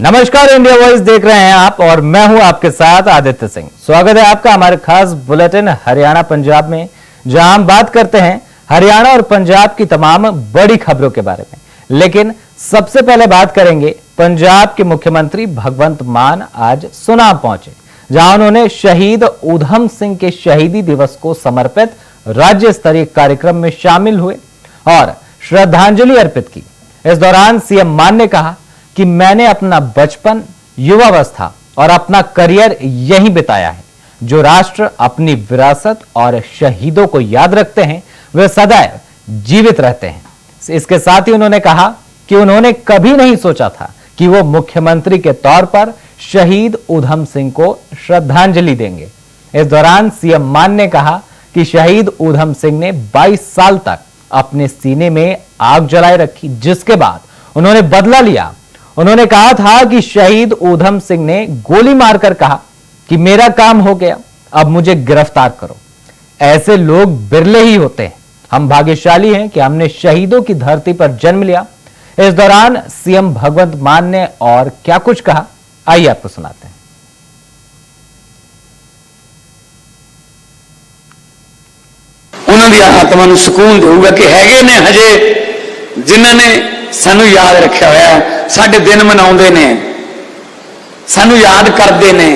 नमस्कार, India voice देख रहे हैं आप और मैं हूं आपके साथ आदित्य सिंह। स्वागत है आपका हमारे खास बुलेटिन हरियाणा पंजाब में, जहां हम बात करते हैं हरियाणा और पंजाब की तमाम बड़ी खबरों के बारे में। लेकिन सबसे पहले बात करेंगे पंजाब के मुख्यमंत्री भगवंत मान आज सुनाम पहुंचे, जहां उन्होंने शहीद ऊधम सिंह के शहीदी दिवस को समर्पित राज्य स्तरीय कार्यक्रम में शामिल हुए और श्रद्धांजलि अर्पित की। इस दौरान सीएम मान ने कहा कि मैंने अपना बचपन, युवावस्था और अपना करियर यहीं बिताया है। जो राष्ट्र अपनी विरासत और शहीदों को याद रखते हैं वे सदैव जीवित रहते हैं। इसके साथ ही उन्होंने कहा कि उन्होंने कभी नहीं सोचा था कि वो मुख्यमंत्री के तौर पर शहीद ऊधम सिंह को श्रद्धांजलि देंगे। इस दौरान सीएम मान ने कहा कि शहीद ऊधम सिंह ने 22 साल तक अपने सीने में आग जलाए रखी, जिसके बाद उन्होंने बदला लिया। उन्होंने कहा था कि शहीद ऊधम सिंह ने गोली मारकर कहा कि मेरा काम हो गया, अब मुझे गिरफ्तार करो। ऐसे लोग बिरले ही होते हैं। हम भाग्यशाली हैं कि हमने शहीदों की धरती पर जन्म लिया। इस दौरान सीएम भगवंत मान ने और क्या कुछ कहा, आइए आपको सुनाते हैं। उन्होंने आत्मा को सुकून देगा कि हैगे ने हजे जिन्होंने सानू याद रखा हुआ, साडे दिन मनाउंदे ने, सानू याद करते ने।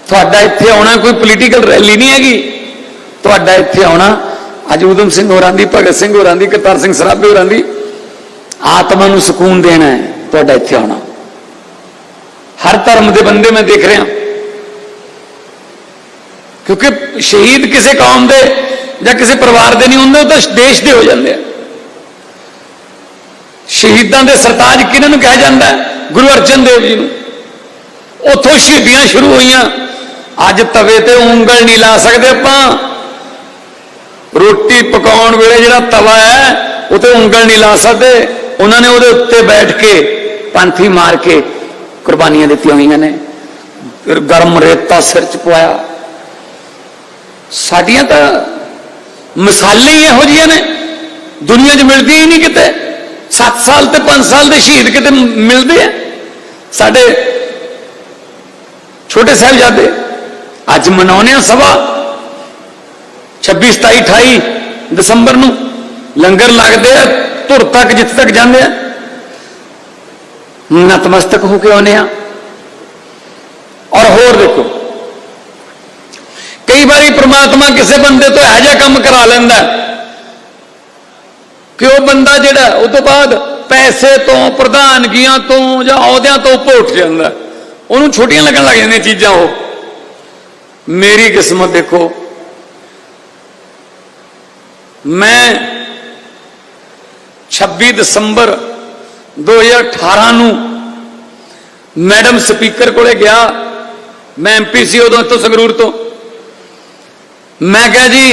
तुहाडा इत्थे आउणा कोई पोलीटिकल रैली नहीं हैगी। तुहाडा इत्थे आउणा अज ऊधम सिंह होरां दी, भगत सिंह होरां दी, करतार सिंह सराभे होरां दी आत्मा को सुकून देना है। तुहाडा इत्थे आउणा हर धर्म के बंदे मैं देख रहा, क्योंकि शहीद किसी कौम के या किसी परिवार के नहीं होंगे, तो देश के हो जाते हैं। शहीदों के सरताज किन्हों कहा जाता है? गुरु अर्जन देव जी को। उतों शहीदियां शुरू हुई। अज तवे ते उंगल नहीं ला सकते आप। रोटी पकाने वेले जो तवा है उते उंगल नहीं ला सकते। उन्होंने वो उत्ते बैठ के पांथी मार के कुर्बानियां दी हुई ने। गर्म रेता सिर च पवाया। साडियां तो मिसालें ही यहो जिहियां ने, दुनिया च मिलती ही नहीं किते। 7 साल ते 5 साल के शहीद किते मिलते हैं। साडे छोटे साहिबजादे अज मनाने सभा 26, 27, 28 दिसंबर नूं लंगर लगते हैं, धुर तक जिथे तक जाते हैं नतमस्तक होके आने। और होर देखो, कई बार परमात्मा किसी बंदे तो यह जिहा काम करा लैंदा कि वह बंदा जिहड़ा उस तो बाद पैसे तो, प्रधानगियां तो या अहुदियां तो भुट जाता, उन्होंने छोटियां लगन लग जांदियां चीज़ां। वो मेरी किस्मत देखो, मैं 26 दिसंबर 2018 नूं मैडम स्पीकर कोले गया। मैं MP सी उदों तो संगरूर तो। मैं कहा जी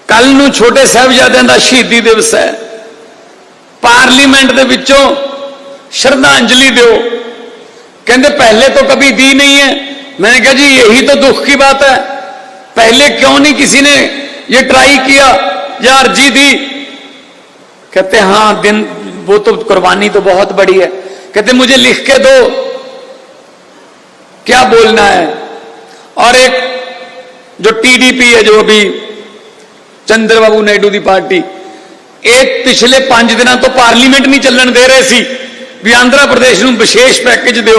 कल नूं छोटे साहिबजादियां दा शहीदी दिवस है, पार्लीमेंट दे विचों श्रद्धांजलि दो। कहते पहले तो कभी दी नहीं है। मैंने कहा जी यही तो दुख की बात है, पहले क्यों नहीं किसी ने ये ट्राई किया या अर्जी दी? कहते हाँ दिन वो तो कुर्बानी तो बहुत बड़ी है। कहते मुझे लिख के दो क्या बोलना है। और एक जो TDP है, जो अभी चंद्रबाबू नायडू की पार्टी, एक पिछले 5 दिनों तो पार्लीमेंट नहीं चलन दे रहे सी भी आंध्र प्रदेश में विशेष पैकेज दो,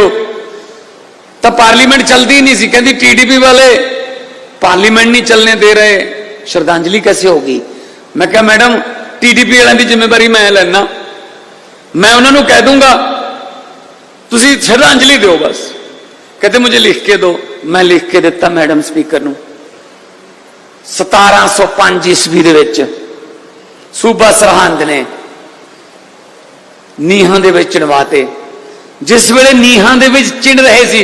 तब पार्लीमेंट चलती ही नहीं सी। कहती TDP वाले पार्लीमेंट नहीं चलने दे रहे, श्रद्धांजलि कैसे होगी? मैं क्या मैडम TDP वालों की जिम्मेवारी मैं लेना, मैं उन्होंने कह दूंगा तुसी श्रद्धांजलि दो बस। कहते मुझे लिख के दो। मैं लिख के दिता मैडम स्पीकर नूं। 1705 ईस्वी दे विच सूबा सरहंद ने नीहां दे विच चिणवाते। जिस वेले नीहां दे विच चिण रहे सी,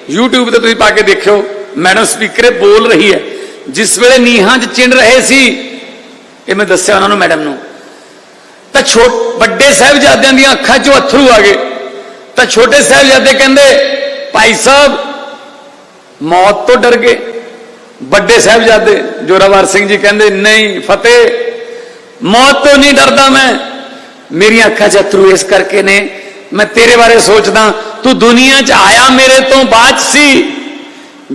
यूट्यूब ते तुसीं पा के देखियो, मैडम स्पीकर बोल रही है। जिस वेले नीहां च चिण रहे सी, ये मैं दस्सिया उन्होंने मैडम नूं, तां वड्डे साहिबजादियां दी अखां चों अथरू आ गए। तां छोटे साहिबजादे कहंदे भाई साहब मौत तो डर गए। बड़े साहिबजादे जोरावर सिंह जी कहते नहीं फतेह, मौत तो नहीं डरता मैं, मेरी अखा च अथरू इस करके ने मैं तेरे बारे सोचदा, तू दुनिया च आया मेरे तो बाद सी,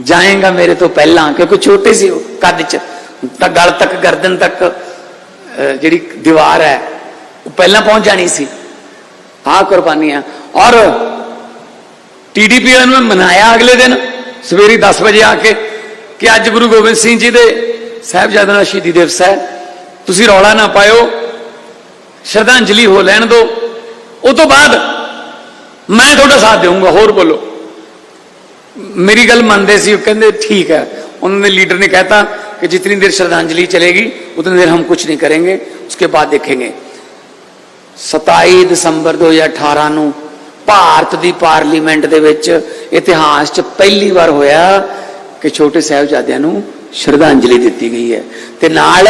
जाएगा मेरे तो पहला, क्योंकि छोटे सी कद च, गल तक गर्दन तक जिहड़ी दीवार है वो पहला पहुंच जानी सी। आ कुर्बानियां। और टीडीपी वालों ने मनाया अगले दिन सवेरे 10 बजे आके कि अज गुरु गोबिंद सिंह जी के साहिबजादे दा शहीदी दिवस है, तुसी रौला ना पाओ, श्रद्धांजलि हो लैन दो, उस तो बाद मैं थोड़ा साथ दूंगा। होर बोलो। मेरी गल मानते सी, कहते ठीक है। उन्होंने लीडर ने कहता कि जितनी देर श्रद्धांजलि चलेगी उतनी देर हम कुछ नहीं करेंगे, उसके बाद देखेंगे। 27 दिसंबर 2018 ਨੂੰ ਭਾਰਤ ਦੀ ਪਾਰਲੀਮੈਂਟ ਦੇ ਵਿੱਚ ਇਤਿਹਾਸ 'ਚ ਪਹਿਲੀ ਵਾਰ ਹੋਇਆ ਕਿ ਛੋਟੇ ਸਾਹਿਬਜ਼ਾਦਿਆਂ ਨੂੰ ਸ਼ਰਧਾਂਜਲੀ ਦਿੱਤੀ ਗਈ ਹੈ ਤੇ ਨਾਲ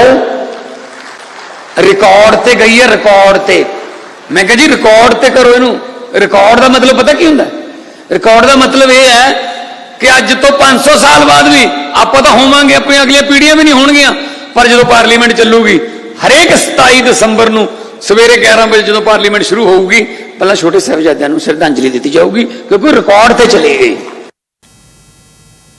ਰਿਕਾਰਡ ਤੇ ਗਈ ਹੈ, ਰਿਕਾਰਡ ਤੇ। ਮੈਂ ਕਿਹਾ ਜੀ ਰਿਕਾਰਡ ਤੇ ਕਰੋ ਇਹਨੂੰ। ਰਿਕਾਰਡ ਦਾ ਮਤਲਬ ਪਤਾ ਕੀ ਹੁੰਦਾ? ਰਿਕਾਰਡ ਦਾ ਮਤਲਬ ਇਹ ਹੈ ਕਿ ਅੱਜ ਤੋਂ 500 ਸਾਲ ਬਾਅਦ ਵੀ ਆਪਾਂ ਤਾਂ ਹੋਵਾਂਗੇ, ਆਪਣੀਆਂ ਅਗਲੀਆਂ ਪੀੜ੍ਹੀਆਂ ਵੀ ਨਹੀਂ ਹੋਣਗੀਆਂ, ਪਰ ਜਦੋਂ ਪਾਰਲੀਮੈਂਟ ਚੱਲੂਗੀ ਹਰੇਕ 27 ਦਸੰਬਰ ਨੂੰ सवेरे 11 बजे जो पार्लीमेंट शुरू होगी पहला छोटे साहिबजादियों को श्रद्धांजलि दी जाएगी, क्योंकि रिकॉर्ड पे चली गई।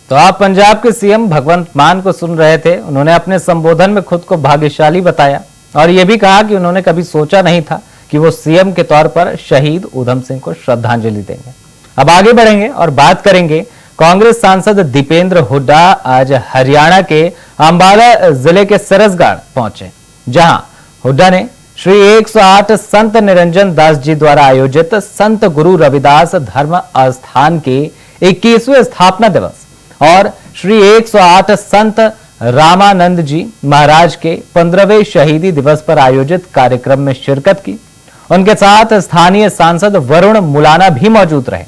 तो आप पंजाब के सीएम भगवंत मान को सुन रहे थे। उन्होंने अपने संबोधन में खुद को भाग्यशाली बताया और यह भी कहा कि उन्होंने कभी सोचा नहीं था कि वो सीएम के तौर पर शहीद ऊधम सिंह को श्रद्धांजलि देंगे। अब आगे बढ़ेंगे और बात करेंगे। कांग्रेस सांसद दीपेंद्र हुड्डा आज हरियाणा के अंबाला जिले के सरसगढ़ पहुंचे, जहां हुड्डा ने श्री 108 संत निरंजन दास जी द्वारा आयोजित संत गुरु रविदास धर्म आस्थान के 21वें स्थापना दिवस और श्री 108 संत रामानंद जी महाराज के 15वें शहीदी दिवस पर आयोजित कार्यक्रम में शिरकत की। उनके साथ स्थानीय सांसद वरुण मुलाना भी मौजूद रहे।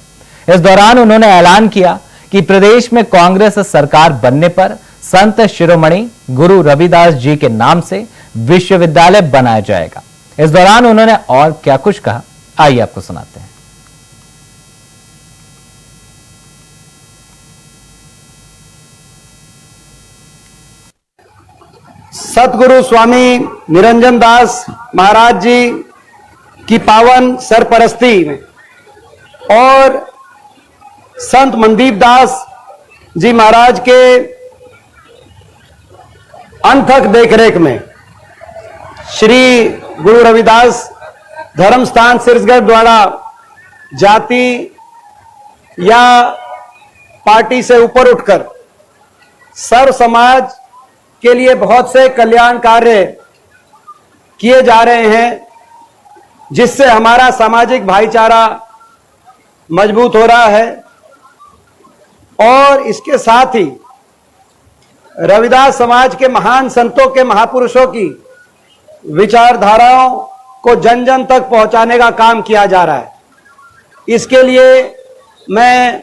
इस दौरान उन्होंने ऐलान किया कि प्रदेश में कांग्रेस सरकार बनने पर संत शिरोमणि गुरु रविदास जी के नाम से विश्वविद्यालय बनाया जाएगा। इस दौरान उन्होंने और क्या कुछ कहा, आइए आपको सुनाते हैं। सतगुरु स्वामी निरंजन दास महाराज जी की पावन सरपरस्ती में और संत मनदीप दास जी महाराज के अनथक देखरेख में श्री गुरु रविदास धर्म स्थान सिरसगढ़ द्वारा जाति या पार्टी से ऊपर उठकर सर्व समाज के लिए बहुत से कल्याण कार्य किए जा रहे हैं, जिससे हमारा सामाजिक भाईचारा मजबूत हो रहा है। और इसके साथ ही रविदास समाज के महान संतों के महापुरुषों की विचारधाराओं को जन जन तक पहुंचाने का काम किया जा रहा है। इसके लिए मैं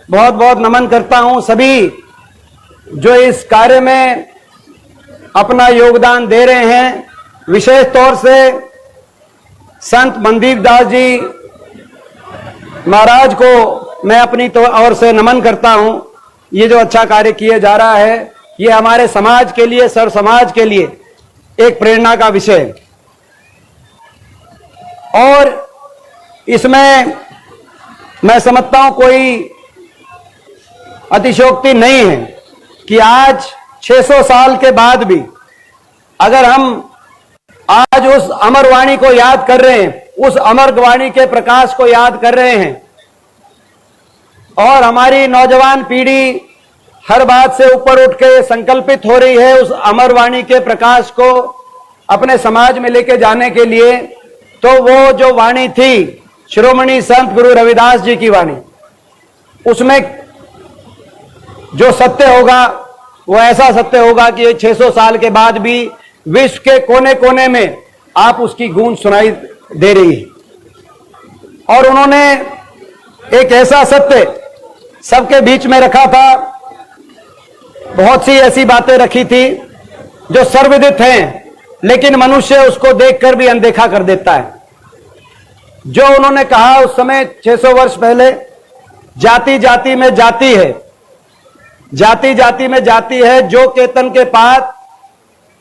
बहुत बहुत नमन करता हूं सभी जो इस कार्य में अपना योगदान दे रहे हैं। विशेष तौर से संत मनदीप दास जी महाराज को मैं अपनी ओर से नमन करता हूं। ये जो अच्छा कार्य किया जा रहा है, ये हमारे समाज के लिए, सर्व समाज के लिए एक प्रेरणा का विषय है। और इसमें मैं समझता हूं कोई अतिशयोक्ति नहीं है कि आज 600 साल के बाद भी अगर हम आज उस अमर वाणी को याद कर रहे हैं, उस अमर वाणी के प्रकाश को याद कर रहे हैं और हमारी नौजवान पीढ़ी हर बात से ऊपर उठ के संकल्पित हो रही है उस अमर वाणी के प्रकाश को अपने समाज में लेके जाने के लिए, तो वो जो वाणी थी शिरोमणि संत गुरु रविदास जी की वाणी, उसमें जो सत्य होगा वो ऐसा सत्य होगा कि 600 साल के बाद भी विश्व के कोने कोने में आप उसकी गूंज सुनाई दे रही है। और उन्होंने एक ऐसा सत्य सबके बीच में रखा था, बहुत सी ऐसी बातें रखी थी जो सर्वविदित हैं, लेकिन मनुष्य उसको देखकर भी अनदेखा कर देता है। जो उन्होंने कहा उस समय 600 वर्ष पहले, जाति जाति में जाति है, जाति जाति में जाति है, जो केतन के पात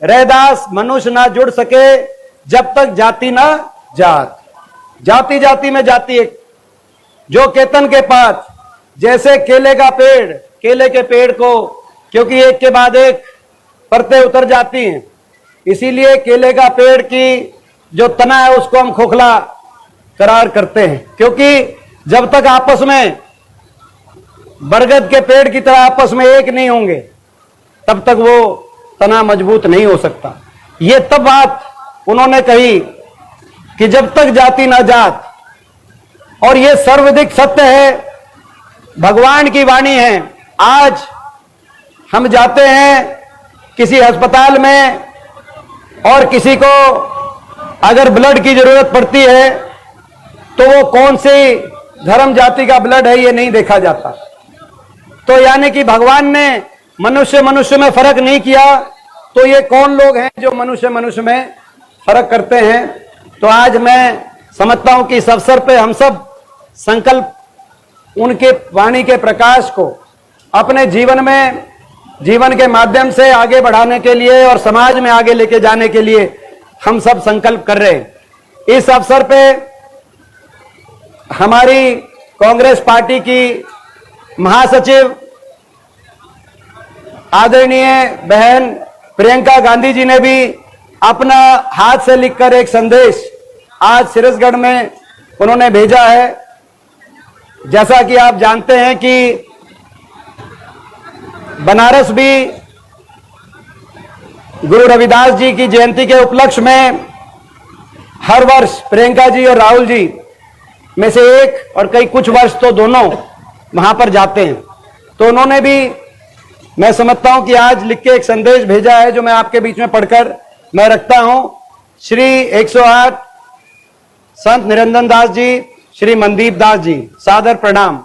रैदास मनुष्य ना जुड़ सके जब तक जाति ना जात। जाति जाति में जाति है। जो केतन के पात, जैसे केले का पेड़, केले के पेड़ को क्योंकि एक के बाद एक परतें उतर जाती हैं, इसीलिए केले का पेड़ की जो तना है उसको हम खोखला करार करते हैं, क्योंकि जब तक आपस में बरगद के पेड़ की तरह आपस में एक नहीं होंगे तब तक वो तना मजबूत नहीं हो सकता। ये तब बात उन्होंने कही कि जब तक जाति ना जात, और ये सर्वाधिक सत्य है, भगवान की वाणी है। आज हम जाते हैं किसी अस्पताल में और किसी को अगर ब्लड की जरूरत पड़ती है तो वो कौन सी धर्म जाति का ब्लड है ये नहीं देखा जाता। तो यानी कि भगवान ने मनुष्य मनुष्य में फर्क नहीं किया, तो ये कौन लोग हैं जो मनुष्य मनुष्य में फर्क करते हैं। तो आज मैं समझता हूं कि इस अवसर पे हम सब संकल्प उनके वाणी के प्रकाश को अपने जीवन में, जीवन के माध्यम से आगे बढ़ाने के लिए और समाज में आगे लेके जाने के लिए हम सब संकल्प कर रहे हैं। इस अवसर पे हमारी कांग्रेस पार्टी की महासचिव आदरणीय बहन प्रियंका गांधी जी ने भी अपना हाथ से लिखकर एक संदेश आज सिरसगढ़ में उन्होंने भेजा है। जैसा कि आप जानते हैं कि बनारस भी गुरु रविदास जी की जयंती के उपलक्ष्य में हर वर्ष प्रियंका जी और राहुल जी में से एक और कई कुछ वर्ष तो दोनों वहां पर जाते हैं। तो उन्होंने भी, मैं समझता हूं कि आज लिख के एक संदेश भेजा है जो मैं आपके बीच में पढ़कर मैं रखता हूं। श्री 108 संत निरंजन दास जी, श्री मनदीप दास जी, सादर प्रणाम।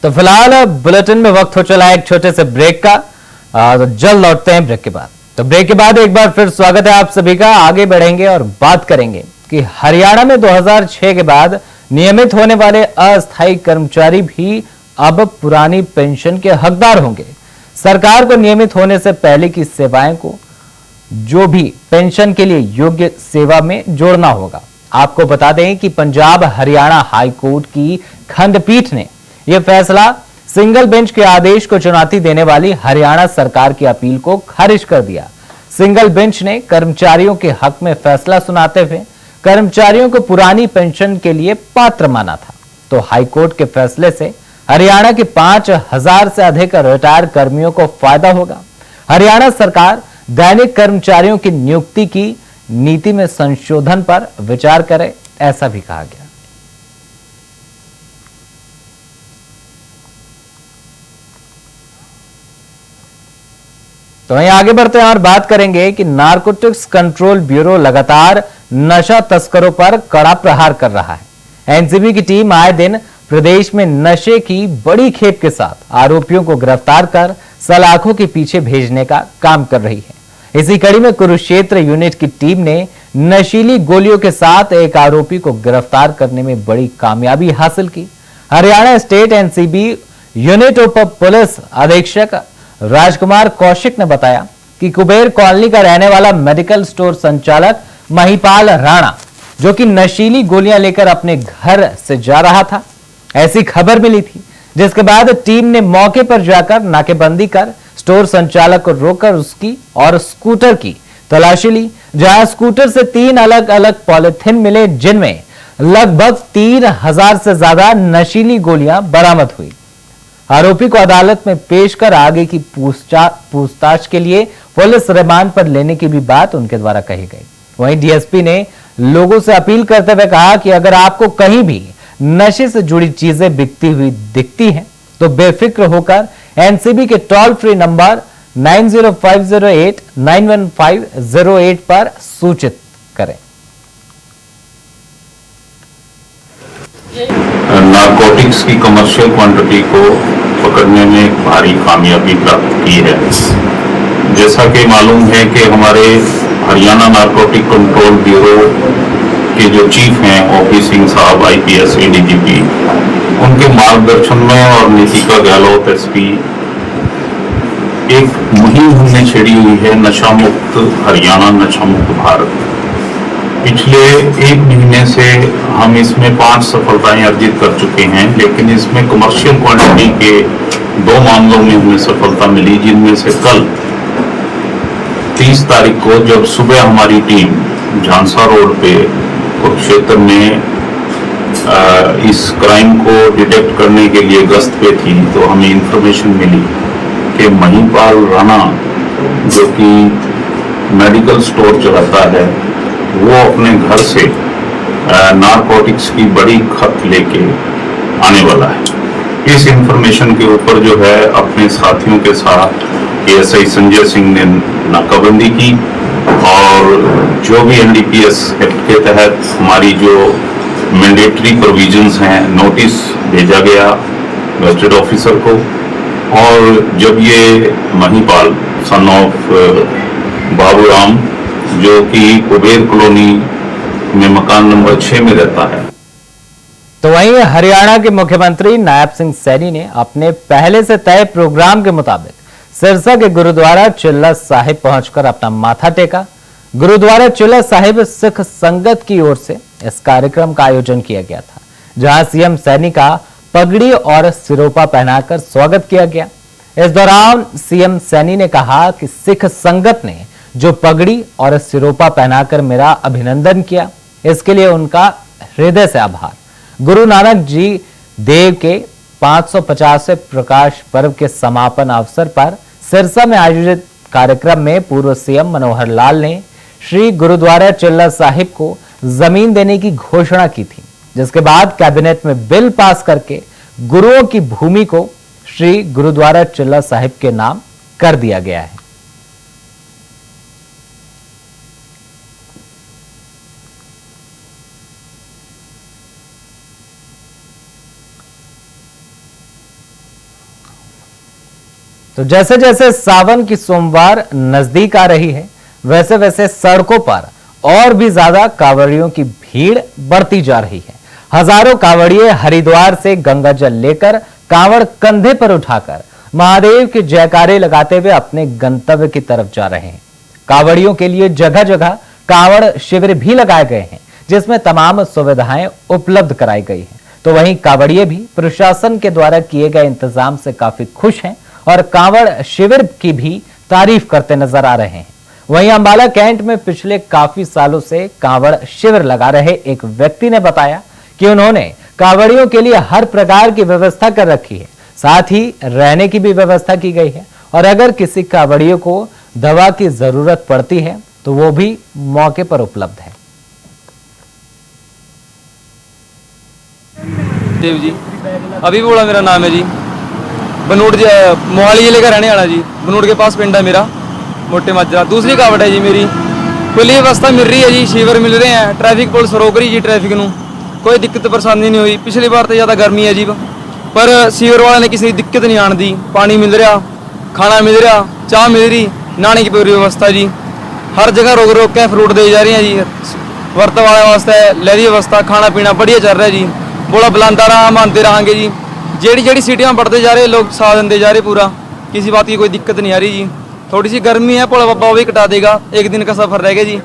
तो फिलहाल बुलेटिन में वक्त हो चला है एक छोटे से ब्रेक का, तो जल्द लौटते हैं ब्रेक के बाद। तो ब्रेक के बाद एक बार फिर स्वागत है आप सभी का। आगे बढ़ेंगे और बात करेंगे कि हरियाणा में 2006 के बाद नियमित होने वाले अस्थायी कर्मचारी भी अब पुरानी पेंशन के हकदार होंगे। सरकार को नियमित होने से पहले की सेवाएं को जो भी पेंशन के लिए योग्य सेवा में जोड़ना होगा। आपको बता दें कि पंजाब हरियाणा हाई कोर्ट की खंडपीठ ने यह फैसला सिंगल बेंच के आदेश को चुनौती देने वाली हरियाणा सरकार की अपील को खारिज कर दिया। सिंगल बेंच ने कर्मचारियों के हक में फैसला सुनाते हुए कर्मचारियों को पुरानी पेंशन के लिए पात्र माना था। तो हाईकोर्ट के फैसले से हरियाणा के 5000 से अधिक रिटायर्ड कर्मियों को फायदा होगा। हरियाणा सरकार दैनिक कर्मचारियों की नियुक्ति की नीति में संशोधन पर विचार करे, ऐसा भी कहा गया। तो वहीं आगे बढ़ते हैं और बात करेंगे कि नारकोटिक्स कंट्रोल ब्यूरो लगातार नशा तस्करों पर कड़ा प्रहार कर रहा है। एनसीबी की टीम आए दिन प्रदेश में नशे की बड़ी खेप के साथ आरोपियों को गिरफ्तार कर सलाखों के पीछे भेजने का काम कर रही है। इसी कड़ी में कुरुक्षेत्र यूनिट की टीम ने नशीली गोलियों के साथ एक आरोपी को गिरफ्तार करने में बड़ी कामयाबी हासिल की। हरियाणा स्टेट एनसीबी यूनिट उप पुलिस अधीक्षक राजकुमार कौशिक ने बताया कि कुबेर कॉलोनी का रहने वाला मेडिकल स्टोर संचालक महिपाल राणा, जो कि नशीली गोलियां लेकर अपने घर से जा रहा था, ऐसी खबर मिली थी, जिसके बाद टीम ने मौके पर जाकर नाकेबंदी कर स्टोर संचालक को रोककर उसकी और स्कूटर की तलाशी ली, जहां स्कूटर से 3 अलग अलग पॉलिथीन मिले, जिनमें लगभग 3000 से ज्यादा नशीली गोलियां बरामद हुई। आरोपी को अदालत में पेश कर आगे की पूछताछ के लिए पुलिस रिमांड पर लेने की भी बात उनके द्वारा कही गई। वहीं डीएसपी ने लोगों से अपील करते हुए कहा कि अगर आपको कहीं भी नशे से जुड़ी चीजें बिकती हुई दिखती हैं तो बेफिक्र होकर एनसीबी के टोल फ्री नंबर 9050891508 पर सूचित करें। नारकोटिक्स की कमर्शियल क्वांटिटी को पकड़ने में एक भारी कामयाबी प्राप्त की है। जैसा कि मालूम है कि हमारे हरियाणा नारकोटिक कंट्रोल ब्यूरो के जो चीफ हैं ओपी सिंह साहब आईपीएस एडीजीपी, उनके मार्गदर्शन में और नितिका गहलोत एसपी एक मुहिम हमने छेड़ी हुई है, नशा मुक्त हरियाणा नशा मुक्त भारत। पिछले एक महीने से हम इसमें 5 सफलताएं अर्जित कर चुके हैं, लेकिन इसमें कमर्शियल क्वांटिटी के 2 मामलों में हमें सफलता मिली, जिनमें से कल 30 तारीख को जब सुबह हमारी टीम झांसा रोड पे कुरुक्षेत्र में इस क्राइम को डिटेक्ट करने के लिए गश्त पे थी, तो हमें इंफॉर्मेशन मिली कि महिपाल राणा, जो कि मेडिकल स्टोर चलाता है, वो अपने घर से नारकोटिक्स की बड़ी खत लेके आने वाला है। इस इंफॉर्मेशन के ऊपर जो है अपने साथियों के साथ एएसआई संजय सिंह ने नाकाबंदी की और जो भी एनडीपीएस एक्ट के तहत हमारी जो मैंडेटरी प्रोविजंस हैं, नोटिस भेजा गया गजेटेड ऑफिसर को। और जब ये महिपाल सन ऑफ बाबूराम, जो कि कुबेर कॉलोनी में मकान नंबर 6 में रहता है। तो वहीं हरियाणा के मुख्यमंत्री नायब सिंह सैनी ने अपने पहले से तय प्रोग्राम के मुताबिक सिरसा के गुरुद्वारा चिल्ला साहिब पहुंचकर अपना माथा टेका। गुरुद्वारा चिल्ला साहिब सिख संगत की ओर से इस कार्यक्रम का आयोजन किया गया था, जहां सीएम सैनी का पगड़ी और सिरोपा पहनाकर स्वागत किया गया। इस दौरान सीएम सैनी ने कहा कि सिख संगत ने जो पगड़ी और सिरोपा पहनाकर मेरा अभिनंदन किया, इसके लिए उनका हृदय से आभार। गुरु नानक जी देव के 550वें प्रकाश पर्व के समापन अवसर पर सिरसा में आयोजित कार्यक्रम में पूर्व सीएम मनोहर लाल ने श्री गुरुद्वारा चिल्ला साहिब को जमीन देने की घोषणा की थी, जिसके बाद कैबिनेट में बिल पास करके गुरुओं की भूमि को श्री गुरुद्वारा चिल्ला साहिब के नाम कर दिया गया है। तो जैसे जैसे सावन की सोमवार नजदीक आ रही है, वैसे वैसे सड़कों पर और भी ज्यादा कांवड़ियों की भीड़ बढ़ती जा रही है। हजारों कांवड़िए हरिद्वार से गंगा जल लेकर कांवड़ कंधे पर उठाकर महादेव के जयकारे लगाते हुए अपने गंतव्य की तरफ जा रहे हैं। कांवड़ियों के लिए जगह जगह कांवड़ शिविर भी लगाए गए हैं, जिसमें तमाम सुविधाएं उपलब्ध कराई गई हैं। तो वहीं कांवड़िए भी प्रशासन के द्वारा किए गए इंतजाम से काफी खुश हैं और कांवड़ शिविर की भी तारीफ करते नजर आ रहे हैं। वहीं अंबाला कैंट में पिछले काफी सालों से कांवड़ शिविर लगा रहे एक व्यक्ति ने बताया कि उन्होंने कांवड़ियों के लिए हर प्रकार की व्यवस्था कर रखी है, साथ ही रहने की भी व्यवस्था की गई है और अगर किसी कांवड़ियों को दवा की जरूरत पड़ती है तो वो भी मौके पर उपलब्ध है। देव जी, अभी बोला मेरा नाम है जी, बनूड़ मोहाली जिले का रहने वाला जी। बनूड़ के पास पिंड है मेरा, मोटे माजरा। दूसरी कावड़ है जी मेरी। खुली व्यवस्था मिल रही है जी, शिविर मिल रहे हैं, ट्रैफिक पुलिस रोक रही जी, ट्रैफिक नू कोई दिक्कत परेशानी नहीं हुई। पिछली बार तो ज़्यादा गर्मी है जी, पर शिविर वाले ने किसी दिक्कत नहीं आने दी। पानी मिल रहा, खाना मिल रहा, चाह मिल रही, नहाने की पूरी व्यवस्था जी। हर जगह रोक रोक के फ्रूट दे जा रहे हैं जी। वर्त वाले वास्ते लहरी व्यवस्था, खाना पीना बढ़िया चल रहा है जी। बोला बुलांदा रहा, मानते रहेंगे जी। जेड़ी जेड़ी सीटियाँ बढ़ते जा रहे, लोग साथ देते जा रहे, पूरा किसी बात की कोई दिक्कत नहीं आ रही जी। थोड़ी सी गर्मी है, भोला बाबा वो भी कटा देगा। एक दिन का सफर रह गया जी,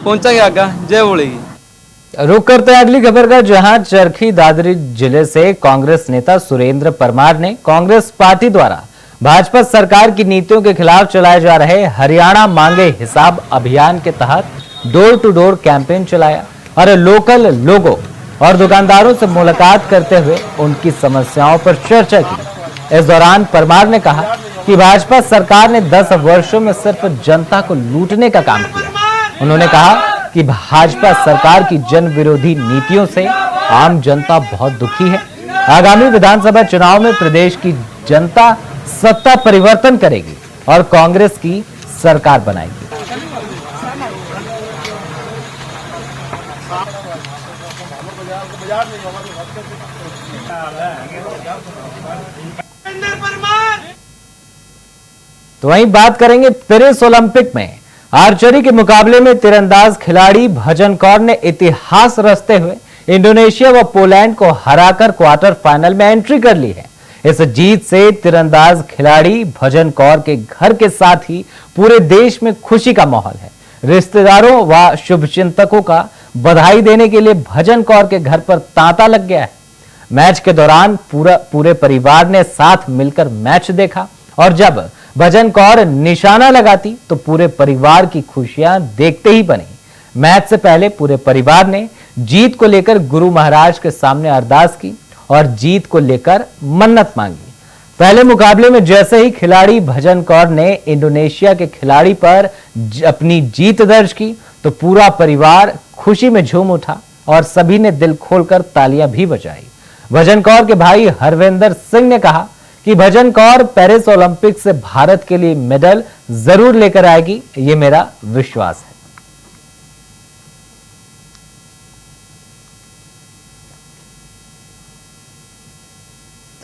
पहुंचांगे आगे, जय बोलेगी। रुक करते हैं अगली खबर का, जहां चरखी दादरी जिले से कांग्रेस नेता सुरेंद्र परमार ने कांग्रेस पार्टी द्वारा भाजपा सरकार की नीतियों के खिलाफ चलाए जा रहे हरियाणा मांगे हिसाब अभियान के तहत डोर टू डोर कैंपेन चलाया और लोकल लोगों और दुकानदारों से मुलाकात करते हुए उनकी समस्याओं पर चर्चा की। इस दौरान परमार ने कहा कि भाजपा सरकार ने 10 वर्षों में सिर्फ जनता को लूटने का काम किया। उन्होंने कहा कि भाजपा सरकार की जन विरोधी नीतियों से आम जनता बहुत दुखी है। आगामी विधानसभा चुनाव में प्रदेश की जनता सत्ता परिवर्तन करेगी और कांग्रेस की सरकार बनाएगी। तो वहीं बात करेंगे पेरिस ओलंपिक में आर्चरी के मुकाबले में तीरंदाज खिलाड़ी भजन कौर ने इतिहास रचते हुए इंडोनेशिया व पोलैंड को हराकर क्वार्टर फाइनल में एंट्री कर ली है। इस जीत से तीरंदाज खिलाड़ी भजन कौर के घर के साथ ही पूरे देश में खुशी का माहौल है। रिश्तेदारों व शुभचिंतकों का बधाई देने के लिए भजन कौर के घर पर तांता लग गया है। मैच के दौरान पूरे परिवार ने साथ मिलकर मैच देखा और जब भजन कौर निशाना लगाती तो पूरे परिवार की खुशियां देखते ही बनी। मैच से पहले पूरे परिवार ने जीत को लेकर गुरु महाराज के सामने अरदास की और जीत को लेकर मन्नत मांगी। पहले मुकाबले में जैसे ही खिलाड़ी भजन कौर ने इंडोनेशिया के खिलाड़ी पर अपनी जीत दर्ज की तो पूरा परिवार खुशी में झूम उठा और सभी ने दिल खोलकर तालियां भी बजाई। भजन कौर के भाई हरविंदर सिंह ने कहा कि भजन कौर पेरिस ओलंपिक से भारत के लिए मेडल जरूर लेकर आएगी, ये मेरा विश्वास है।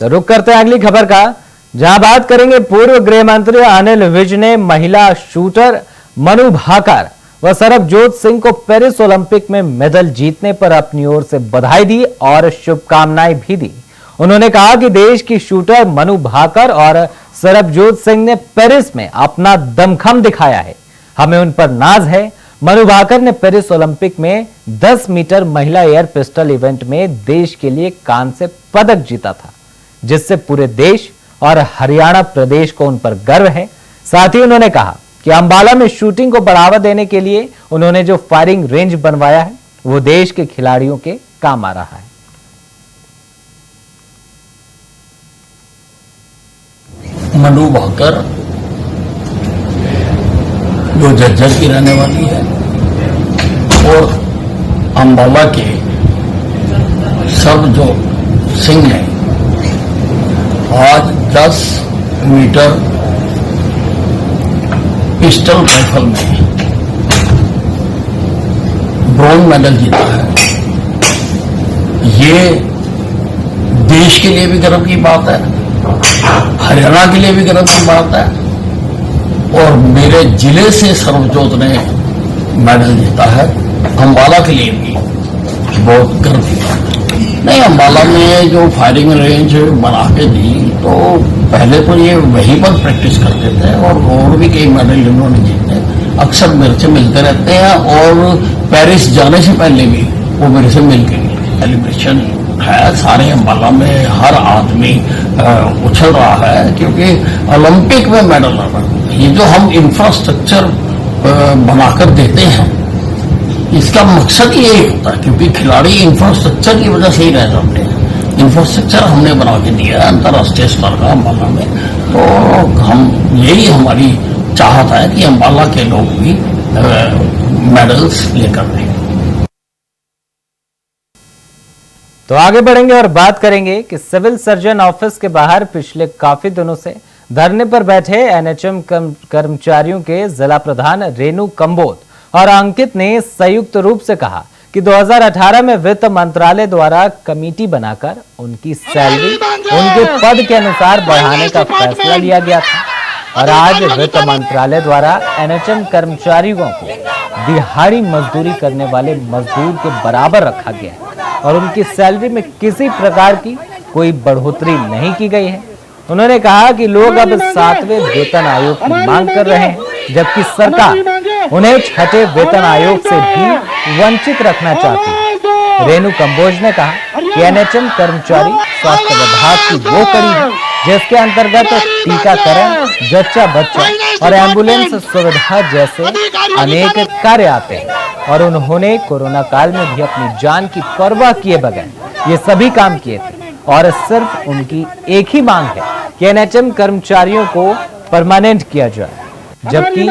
तो रुक करते हैं अगली खबर का, जहां बात करेंगे पूर्व गृह मंत्री अनिल विज ने महिला शूटर मनु भाकर व सरबजोत सिंह को पेरिस ओलंपिक में मेडल जीतने पर अपनी ओर से बधाई दी और शुभकामनाएं भी दी। उन्होंने कहा कि देश की शूटर मनु भाकर और सरबजोत सिंह ने पेरिस में अपना दमखम दिखाया है, हमें उन पर नाज है। मनु भाकर ने पेरिस ओलंपिक में 10 मीटर महिला एयर पिस्टल इवेंट में देश के लिए कांस्य पदक जीता था, जिससे पूरे देश और हरियाणा प्रदेश को उन पर गर्व है। साथ ही उन्होंने कहा कि अंबाला में शूटिंग को बढ़ावा देने के लिए उन्होंने जो फायरिंग रेंज बनवाया है वो देश के खिलाड़ियों के काम आ रहा है। मनु भाकर जो झज्जर की रहने वाली है और अंबाला के सरबजोत सिंह ने आज 10 मीटर पिस्टल राइफल में ब्रॉन्ज मेडल जीता है। ये देश के लिए भी गर्व की बात है, हरियाणा के लिए भी गर्व की बात है और मेरे जिले से सरबजोत ने मेडल जीता है, अंबाला के लिए भी बहुत गर्व की बात है। नहीं, अंबाला में जो फायरिंग रेंज बना के दी तो पहले तो ये वहीं पर प्रैक्टिस करते थे और भी कई मेडल इन्होंने जीते। अक्सर मेरे से मिलते रहते हैं और पेरिस जाने से पहले भी वो मेरे से मिल के सेलिब्रेशन है। सारे अंबाला में हर आदमी उछल रहा है क्योंकि ओलंपिक में मेडल लाना, ये जो हम इंफ्रास्ट्रक्चर बनाकर देते हैं इसका मकसद यही होता है क्योंकि खिलाड़ी इंफ्रास्ट्रक्चर की वजह से ही रह जाते हैं। इंफ्रास्ट्रक्चर हमने बना के दिया है अंतर्राष्ट्रीय स्तर का अंबाला में, तो हम यही हमारी चाहत है कि अंबाला के लोग भी मेडल्स लेकर दें। तो आगे बढ़ेंगे और बात करेंगे कि सिविल सर्जन ऑफिस के बाहर पिछले काफी दिनों से धरने पर बैठे एनएचएम कर्मचारियों के जिला प्रधान रेणु कंबोज और अंकित ने संयुक्त रूप से कहा कि 2018 में वित्त मंत्रालय द्वारा कमेटी बनाकर उनकी सैलरी उनके पद के अनुसार बढ़ाने का फैसला लिया गया था और आज वित्त मंत्रालय द्वारा एनएचएम कर्मचारियों को दिहाड़ी मजदूरी करने वाले मजदूर के बराबर रखा गया है और उनकी सैलरी में किसी प्रकार की कोई बढ़ोतरी नहीं की गई है। उन्होंने कहा कि लोग अब 7वें वेतन आयोग की मांग कर रहे हैं, जबकि सरकार उन्हें 6ठे वेतन आयोग से भी वंचित रखना चाहती है। रेणु कंबोज ने कहा कि एनएचएम कर्मचारी स्वास्थ्य विभाग की वो कड़ी है जिसके अंतर्गत टीकाकरण, जच्चा बच्चा और एम्बुलेंस सुविधा जैसे अनेक कार्य आते हैं और उन्होंने कोरोना काल में भी अपनी जान की परवाह किए बगैर ये सभी काम किए थे और सिर्फ उनकी एक ही मांग है कि एनएचएम कर्मचारियों को परमानेंट किया जाए, जबकि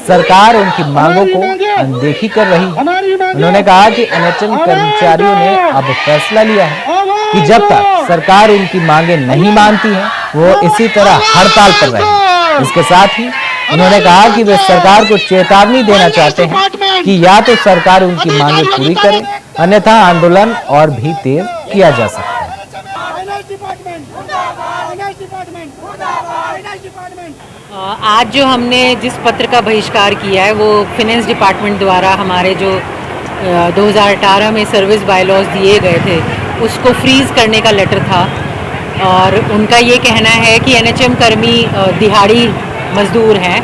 सरकार उनकी मांगों को अनदेखी कर रही है। उन्होंने कहा कि एनएचएम कर्मचारियों ने अब फैसला लिया है कि जब तक सरकार उनकी मांगे नहीं मानती है वो इसी तरह हड़ताल पर रहेंगे। इसके साथ ही उन्होंने कहा कि वे सरकार को चेतावनी देना चाहते हैं कि या तो सरकार उनकी मांगे पूरी करे, अन्यथा आंदोलन और भी तेज किया जा सकता है। आज जो हमने जिस पत्र का बहिष्कार किया है वो फाइनेंस डिपार्टमेंट द्वारा हमारे जो 2018 में सर्विस बायलॉज दिए गए थे उसको फ्रीज करने का लेटर था और उनका ये कहना है कि एनएचएम कर्मी दिहाड़ी मजदूर हैं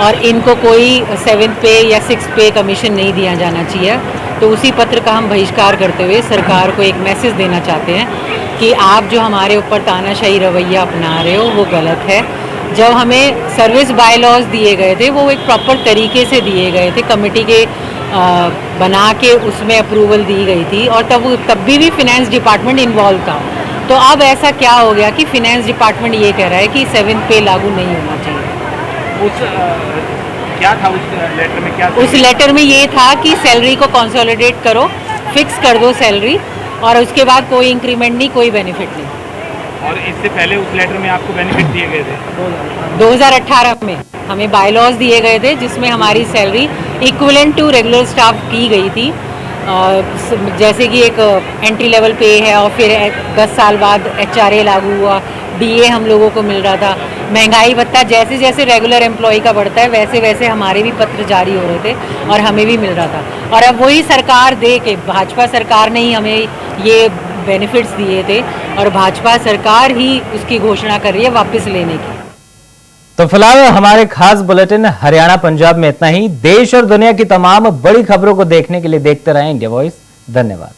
और इनको कोई 7th पे या 6th पे कमीशन नहीं दिया जाना चाहिए। तो उसी पत्र का हम बहिष्कार करते हुए सरकार को एक मैसेज देना चाहते हैं कि आप जो हमारे ऊपर तानाशाही रवैया अपना रहे हो वो गलत है। जब हमें सर्विस बाय लॉज दिए गए थे वो एक प्रॉपर तरीके से दिए गए थे, कमेटी के बना के उसमें अप्रूवल दी गई थी और तब भी फाइनेंस डिपार्टमेंट इन्वॉल्व था। तो अब ऐसा क्या हो गया कि फाइनेंस डिपार्टमेंट ये कह रहा है कि 7th पे लागू नहीं होना चाहिए। क्या था उस लेटर में? क्या उस लेटर में ये था कि सैलरी को कंसोलिडेट करो, फिक्स कर दो सैलरी, और उसके बाद कोई इंक्रीमेंट नहीं, कोई बेनिफिट नहीं। और इससे पहले उस लेटर में आपको बेनिफिट दिए गए थे? 2018 में हमें बायलॉज दिए गए थे जिसमें हमारी salary equivalent to regular staff की गई थी। जैसे कि एक एंट्री लेवल पे है और फिर 10 साल बाद HRA लागू हुआ, DA हम लोगों को मिल रहा था, महंगाई भत्ता जैसे जैसे रेगुलर एम्प्लॉय का बढ़ता है वैसे वैसे हमारे भी पत्र जारी हो रहे थे और हमें भी मिल रहा था। और अब वही सरकार दे के, भाजपा सरकार ने ही हमें ये बेनिफिट्स दिए थे और भाजपा सरकार ही उसकी घोषणा कर रही है वापस लेने की। तो फिलहाल हमारे खास बुलेटिन हरियाणा पंजाब में इतना ही। देश और दुनिया की तमाम बड़ी खबरों को देखने के लिए देखते रहें इंडिया वॉइस। धन्यवाद।